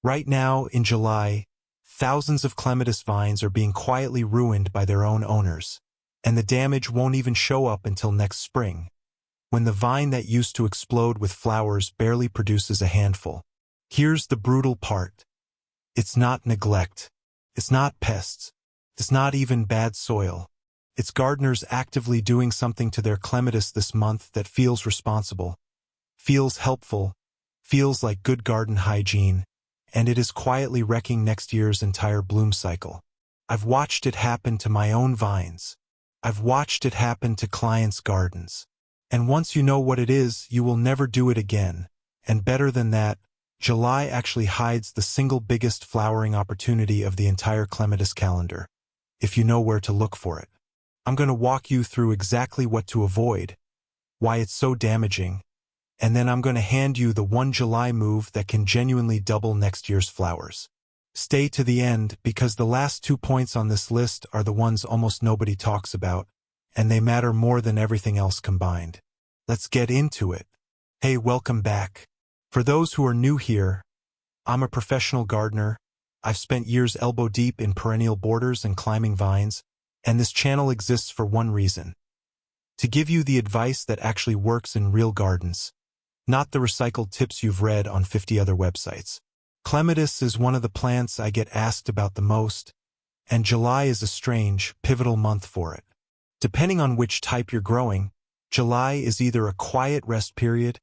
Right now, in July, thousands of clematis vines are being quietly ruined by their own owners, and the damage won't even show up until next spring, when the vine that used to explode with flowers barely produces a handful. Here's the brutal part. It's not neglect. It's not pests. It's not even bad soil. It's gardeners actively doing something to their clematis this month that feels responsible, feels helpful, feels like good garden hygiene, and it is quietly wrecking next year's entire bloom cycle. I've watched it happen to my own vines. I've watched it happen to clients' gardens. And once you know what it is, you will never do it again. And better than that, July actually hides the single biggest flowering opportunity of the entire clematis calendar, if you know where to look for it. I'm going to walk you through exactly what to avoid, why it's so damaging, and then I'm going to hand you the one July move that can genuinely double next year's flowers. Stay to the end, because the last 2 points on this list are the ones almost nobody talks about, and they matter more than everything else combined. Let's get into it. Hey, welcome back. For those who are new here, I'm a professional gardener. I've spent years elbow deep in perennial borders and climbing vines, and this channel exists for one reason: to give you the advice that actually works in real gardens, not the recycled tips you've read on 50 other websites. Clematis is one of the plants I get asked about the most, and July is a strange, pivotal month for it. Depending on which type you're growing, July is either a quiet rest period,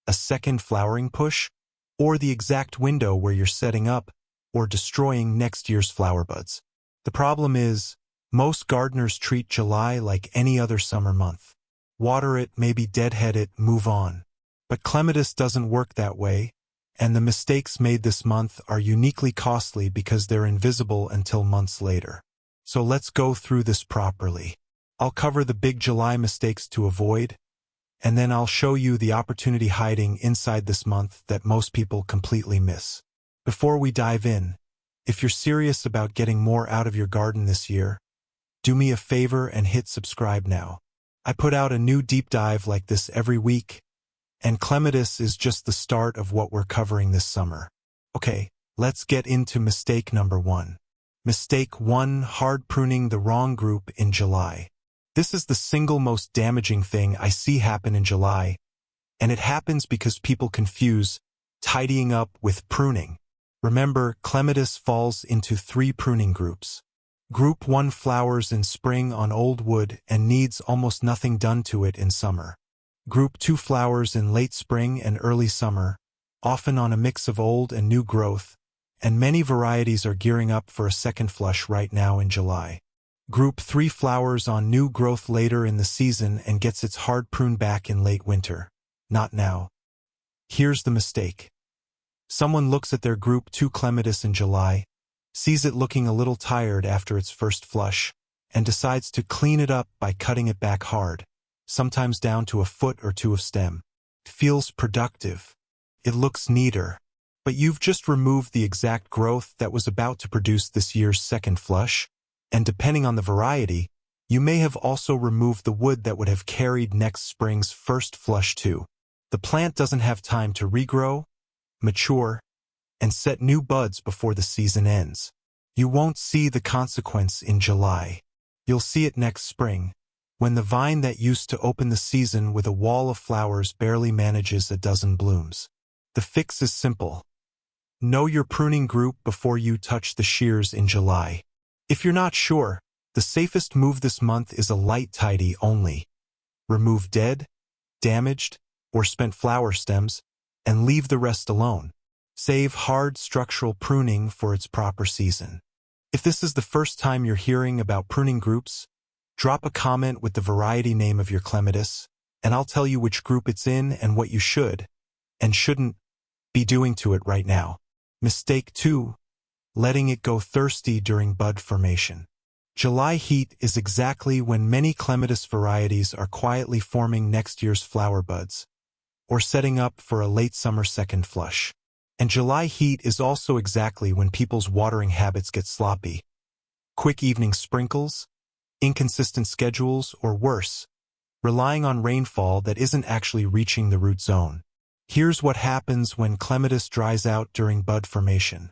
a second flowering push, or the exact window where you're setting up or destroying next year's flower buds. The problem is, most gardeners treat July like any other summer month. Water it, maybe deadhead it, move on. But clematis doesn't work that way, and the mistakes made this month are uniquely costly because they're invisible until months later. So let's go through this properly. I'll cover the big July mistakes to avoid, and then I'll show you the opportunity hiding inside this month that most people completely miss. Before we dive in, if you're serious about getting more out of your garden this year, do me a favor and hit subscribe now. I put out a new deep dive like this every week, and clematis is just the start of what we're covering this summer. Okay, let's get into mistake number 1. Mistake 1: hard pruning the wrong group in July. This is the single most damaging thing I see happen in July, and it happens because people confuse tidying up with pruning. Remember, clematis falls into 3 pruning groups. Group 1 flowers in spring on old wood and needs almost nothing done to it in summer. Group 2 flowers in late spring and early summer, often on a mix of old and new growth, and many varieties are gearing up for a second flush right now in July. Group 3 flowers on new growth later in the season and gets its hard prune back in late winter. Not now. Here's the mistake. Someone looks at their Group 2 clematis in July, sees it looking a little tired after its first flush, and decides to clean it up by cutting it back hard, sometimes down to a foot or 2 of stem. It feels productive. It looks neater. But you've just removed the exact growth that was about to produce this year's second flush, and depending on the variety, you may have also removed the wood that would have carried next spring's first flush too. The plant doesn't have time to regrow, mature, and set new buds before the season ends. You won't see the consequence in July. You'll see it next spring, when the vine that used to open the season with a wall of flowers barely manages a dozen blooms. The fix is simple. Know your pruning group before you touch the shears in July. If you're not sure, the safest move this month is a light tidy only. Remove dead, damaged, or spent flower stems, and leave the rest alone. Save hard structural pruning for its proper season. If this is the first time you're hearing about pruning groups, drop a comment with the variety name of your clematis, and I'll tell you which group it's in and what you should, and shouldn't, be doing to it right now. Mistake 2: letting it go thirsty during bud formation. July heat is exactly when many clematis varieties are quietly forming next year's flower buds, or setting up for a late summer second flush. And July heat is also exactly when people's watering habits get sloppy. Quick evening sprinkles, inconsistent schedules, or worse, relying on rainfall that isn't actually reaching the root zone. Here's what happens when clematis dries out during bud formation.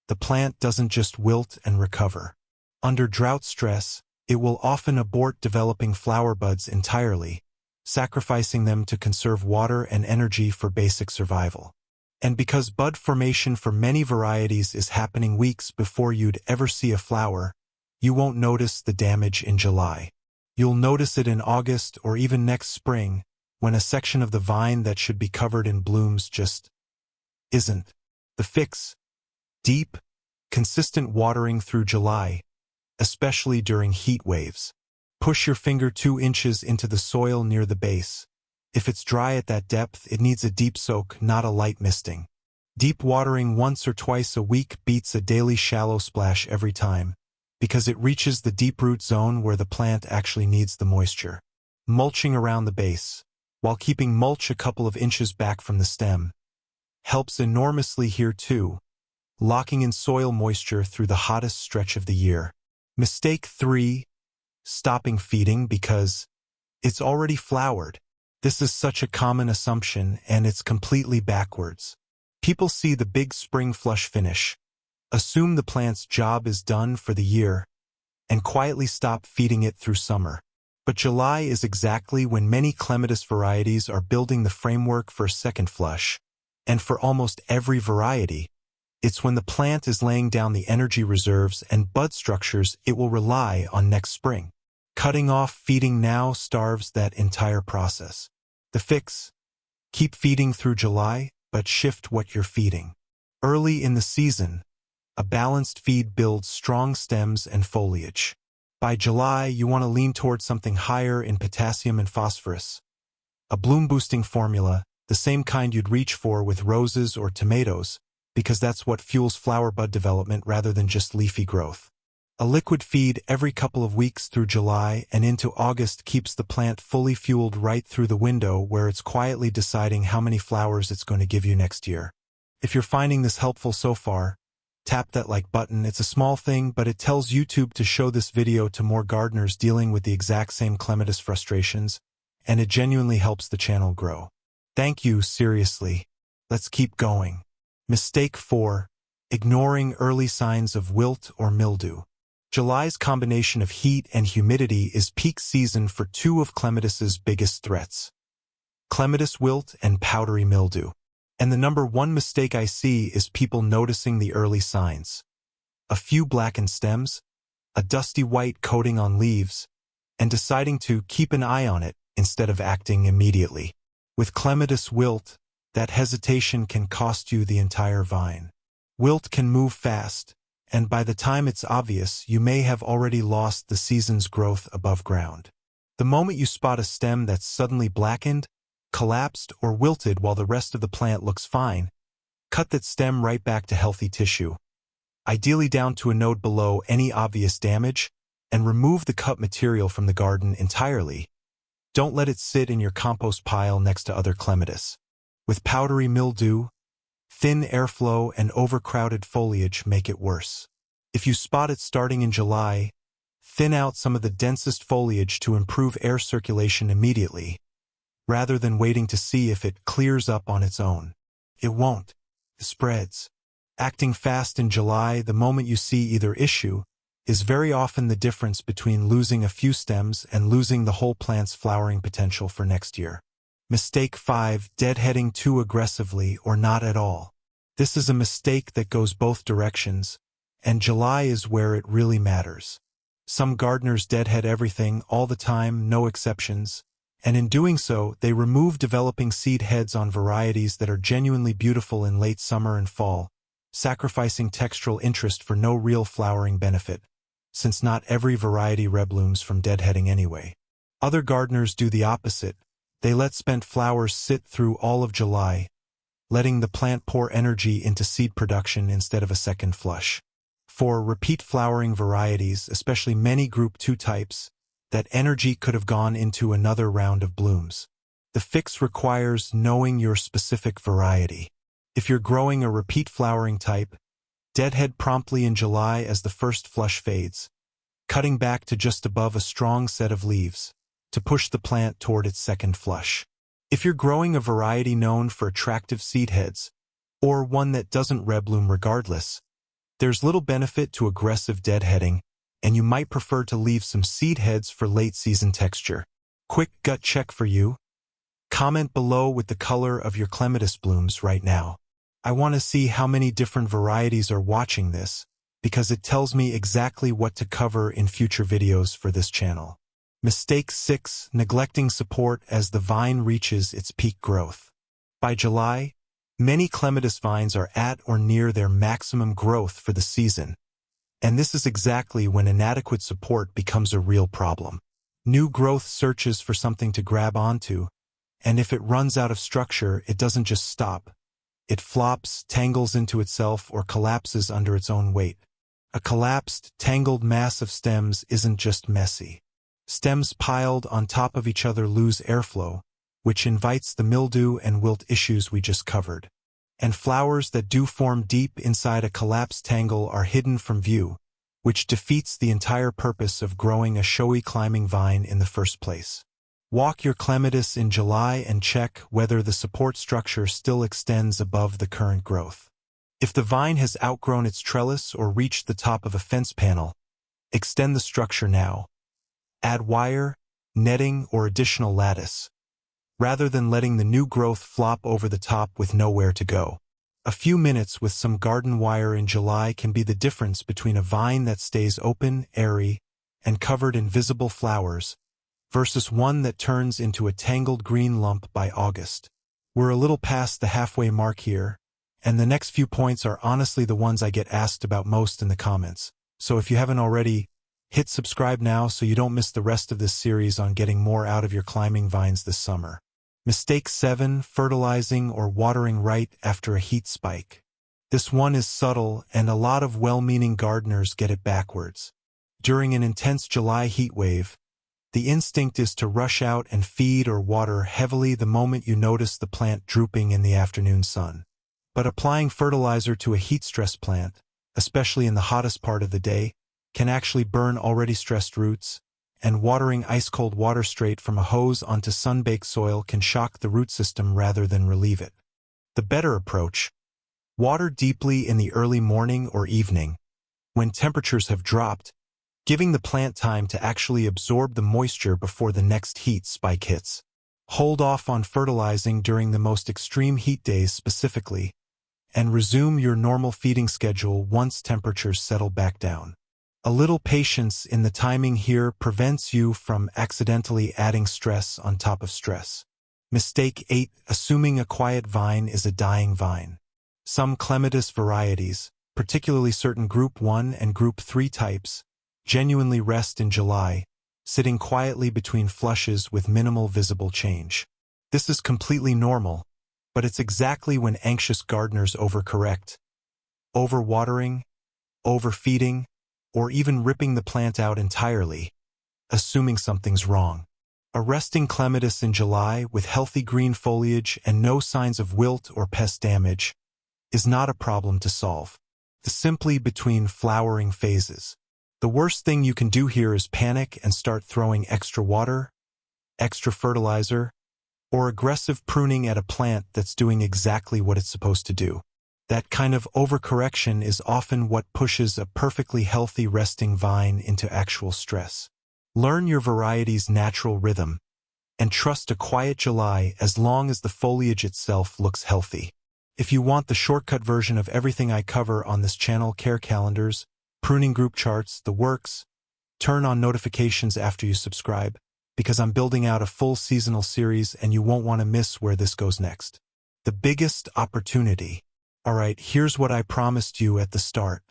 The plant doesn't just wilt and recover. Under drought stress, it will often abort developing flower buds entirely, sacrificing them to conserve water and energy for basic survival. And because bud formation for many varieties is happening weeks before you'd ever see a flower, you won't notice the damage in July. You'll notice it in August or even next spring, when a section of the vine that should be covered in blooms just isn't. The fix: deep, consistent watering through July, especially during heat waves. Push your finger 2 inches into the soil near the base. If it's dry at that depth, it needs a deep soak, not a light misting. Deep watering once or twice a week beats a daily shallow splash every time, because it reaches the deep root zone where the plant actually needs the moisture. Mulching around the base, while keeping mulch a couple of inches back from the stem, helps enormously here too, locking in soil moisture through the hottest stretch of the year. Mistake 3: stopping feeding because it's already flowered. This is such a common assumption, and it's completely backwards. People see the big spring flush finish, assume the plant's job is done for the year, and quietly stop feeding it through summer. But July is exactly when many clematis varieties are building the framework for a second flush. And for almost every variety, it's when the plant is laying down the energy reserves and bud structures it will rely on next spring. Cutting off feeding now starves that entire process. The fix: keep feeding through July, but shift what you're feeding. Early in the season, a balanced feed builds strong stems and foliage. By July, you want to lean towards something higher in potassium and phosphorus. A bloom-boosting formula, the same kind you'd reach for with roses or tomatoes, because that's what fuels flower bud development rather than just leafy growth. A liquid feed every couple of weeks through July and into August keeps the plant fully fueled right through the window where it's quietly deciding how many flowers it's going to give you next year. If you're finding this helpful so far, tap that like button. It's a small thing, but it tells YouTube to show this video to more gardeners dealing with the exact same clematis frustrations, and it genuinely helps the channel grow. Thank you, seriously. Let's keep going. Mistake 4: ignoring early signs of wilt or mildew. July's combination of heat and humidity is peak season for 2 of clematis's biggest threats: clematis wilt and powdery mildew. And the number 1 mistake I see is people noticing the early signs: a few blackened stems, a dusty white coating on leaves, and deciding to keep an eye on it instead of acting immediately. With clematis wilt, that hesitation can cost you the entire vine. Wilt can move fast, and by the time it's obvious, you may have already lost the season's growth above ground. The moment you spot a stem that's suddenly blackened, collapsed, or wilted while the rest of the plant looks fine, cut that stem right back to healthy tissue, ideally down to a node below any obvious damage, and remove the cut material from the garden entirely. Don't let it sit in your compost pile next to other clematis. With powdery mildew, thin airflow and overcrowded foliage make it worse. If you spot it starting in July, thin out some of the densest foliage to improve air circulation immediately, rather than waiting to see if it clears up on its own. It won't. It spreads. Acting fast in July the moment you see either issue is very often the difference between losing a few stems and losing the whole plant's flowering potential for next year. Mistake 5: deadheading too aggressively or not at all. This is a mistake that goes both directions, and July is where it really matters. Some gardeners deadhead everything all the time, no exceptions, and in doing so, they remove developing seed heads on varieties that are genuinely beautiful in late summer and fall, sacrificing textural interest for no real flowering benefit, since not every variety reblooms from deadheading anyway. Other gardeners do the opposite. They let spent flowers sit through all of July, letting the plant pour energy into seed production instead of a second flush. For repeat flowering varieties, especially many Group 2 types, that energy could have gone into another round of blooms. The fix requires knowing your specific variety. If you're growing a repeat flowering type, deadhead promptly in July as the first flush fades, cutting back to just above a strong set of leaves, to push the plant toward its second flush. If you're growing a variety known for attractive seed heads, or one that doesn't rebloom regardless, there's little benefit to aggressive deadheading, and you might prefer to leave some seed heads for late-season texture. Quick gut check for you. Comment below with the color of your clematis blooms right now. I want to see how many different varieties are watching this, because it tells me exactly what to cover in future videos for this channel. Mistake 6. Neglecting support as the vine reaches its peak growth. By July, many clematis vines are at or near their maximum growth for the season, and this is exactly when inadequate support becomes a real problem. New growth searches for something to grab onto, and if it runs out of structure, it doesn't just stop. It flops, tangles into itself, or collapses under its own weight. A collapsed, tangled mass of stems isn't just messy. Stems piled on top of each other lose airflow, which invites the mildew and wilt issues we just covered. And flowers that do form deep inside a collapsed tangle are hidden from view, which defeats the entire purpose of growing a showy climbing vine in the first place. Walk your clematis in July and check whether the support structure still extends above the current growth. If the vine has outgrown its trellis or reached the top of a fence panel, extend the structure now. Add wire, netting, or additional lattice, rather than letting the new growth flop over the top with nowhere to go. A few minutes with some garden wire in July can be the difference between a vine that stays open, airy, and covered in visible flowers, versus one that turns into a tangled green lump by August. We're a little past the halfway mark here, and the next few points are honestly the ones I get asked about most in the comments. So if you haven't already, hit subscribe now so you don't miss the rest of this series on getting more out of your climbing vines this summer. Mistake 7. Fertilizing or watering right after a heat spike. This one is subtle, and a lot of well-meaning gardeners get it backwards. During an intense July heat wave, the instinct is to rush out and feed or water heavily the moment you notice the plant drooping in the afternoon sun. But applying fertilizer to a heat-stressed plant, especially in the hottest part of the day, can actually burn already stressed roots, and watering ice-cold water straight from a hose onto sun-baked soil can shock the root system rather than relieve it. The better approach: water deeply in the early morning or evening, when temperatures have dropped, giving the plant time to actually absorb the moisture before the next heat spike hits. Hold off on fertilizing during the most extreme heat days specifically, and resume your normal feeding schedule once temperatures settle back down. A little patience in the timing here prevents you from accidentally adding stress on top of stress. Mistake 8. Assuming a quiet vine is a dying vine. Some clematis varieties, particularly certain Group 1 and Group 3 types, genuinely rest in July, sitting quietly between flushes with minimal visible change. This is completely normal, but it's exactly when anxious gardeners overcorrect. Overwatering, overfeeding, or even ripping the plant out entirely, assuming something's wrong. A resting clematis in July with healthy green foliage and no signs of wilt or pest damage is not a problem to solve. It's simply between flowering phases. The worst thing you can do here is panic and start throwing extra water, extra fertilizer, or aggressive pruning at a plant that's doing exactly what it's supposed to do. That kind of overcorrection is often what pushes a perfectly healthy resting vine into actual stress. Learn your variety's natural rhythm, and trust a quiet July as long as the foliage itself looks healthy. If you want the shortcut version of everything I cover on this channel, care calendars, pruning group charts, the works, turn on notifications after you subscribe, because I'm building out a full seasonal series and you won't want to miss where this goes next. The biggest opportunity. Alright, here's what I promised you at the start.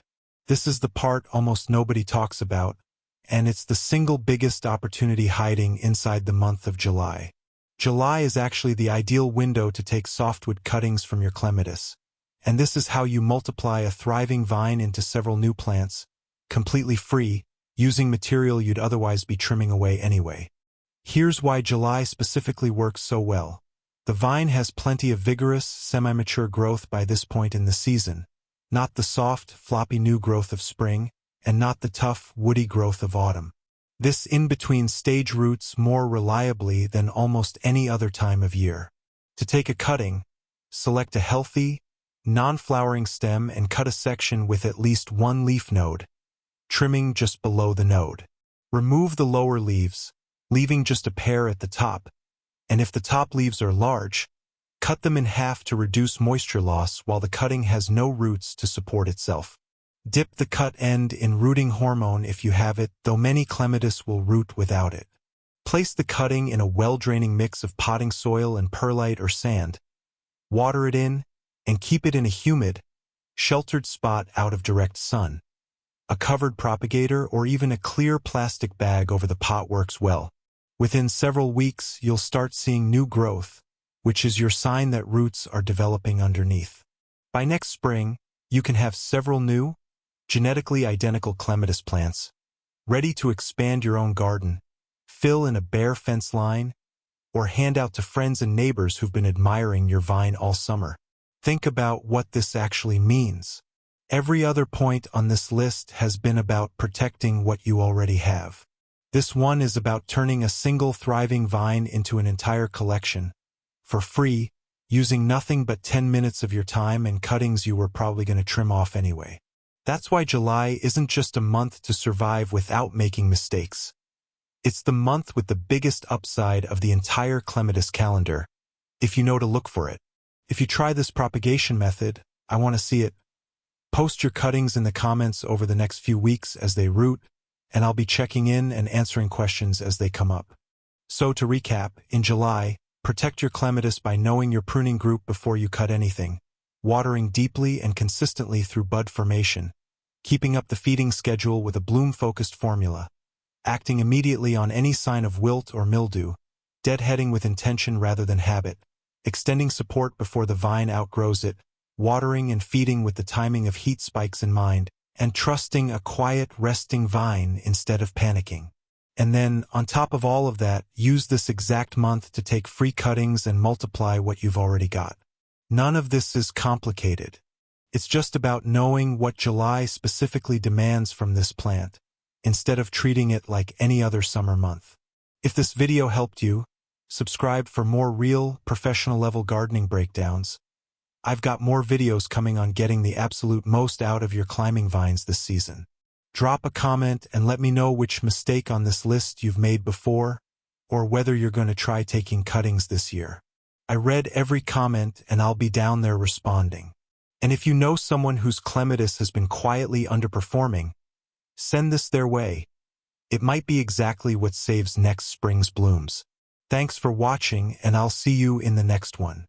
This is the part almost nobody talks about, and it's the single biggest opportunity hiding inside the month of July. July is actually the ideal window to take softwood cuttings from your clematis, and this is how you multiply a thriving vine into several new plants, completely free, using material you'd otherwise be trimming away anyway. Here's why July specifically works so well. The vine has plenty of vigorous, semi-mature growth by this point in the season, not the soft, floppy new growth of spring, and not the tough, woody growth of autumn. This in-between stage roots more reliably than almost any other time of year. To take a cutting, select a healthy, non-flowering stem and cut a section with at least one leaf node, trimming just below the node. Remove the lower leaves, leaving just a pair at the top, and if the top leaves are large, cut them in half to reduce moisture loss while the cutting has no roots to support itself. Dip the cut end in rooting hormone if you have it, though many clematis will root without it. Place the cutting in a well-draining mix of potting soil and perlite or sand. Water it in, and keep it in a humid, sheltered spot out of direct sun. A covered propagator or even a clear plastic bag over the pot works well. Within several weeks, you'll start seeing new growth, which is your sign that roots are developing underneath. By next spring, you can have several new, genetically identical clematis plants, ready to expand your own garden, fill in a bare fence line, or hand out to friends and neighbors who've been admiring your vine all summer. Think about what this actually means. Every other point on this list has been about protecting what you already have. This one is about turning a single thriving vine into an entire collection, for free, using nothing but 10 minutes of your time and cuttings you were probably going to trim off anyway. That's why July isn't just a month to survive without making mistakes. It's the month with the biggest upside of the entire clematis calendar, if you know to look for it. If you try this propagation method, I want to see it. Post your cuttings in the comments over the next few weeks as they root, and I'll be checking in and answering questions as they come up. So to recap, in July, protect your clematis by knowing your pruning group before you cut anything, watering deeply and consistently through bud formation, keeping up the feeding schedule with a bloom-focused formula, acting immediately on any sign of wilt or mildew, deadheading with intention rather than habit, extending support before the vine outgrows it, watering and feeding with the timing of heat spikes in mind, and trusting a quiet, resting vine instead of panicking. And then, on top of all of that, use this exact month to take free cuttings and multiply what you've already got. None of this is complicated. It's just about knowing what July specifically demands from this plant, instead of treating it like any other summer month. If this video helped you, subscribe for more real, professional-level gardening breakdowns. I've got more videos coming on getting the absolute most out of your climbing vines this season. Drop a comment and let me know which mistake on this list you've made before, or whether you're going to try taking cuttings this year. I read every comment and I'll be down there responding. And if you know someone whose clematis has been quietly underperforming, send this their way. It might be exactly what saves next spring's blooms. Thanks for watching, and I'll see you in the next one.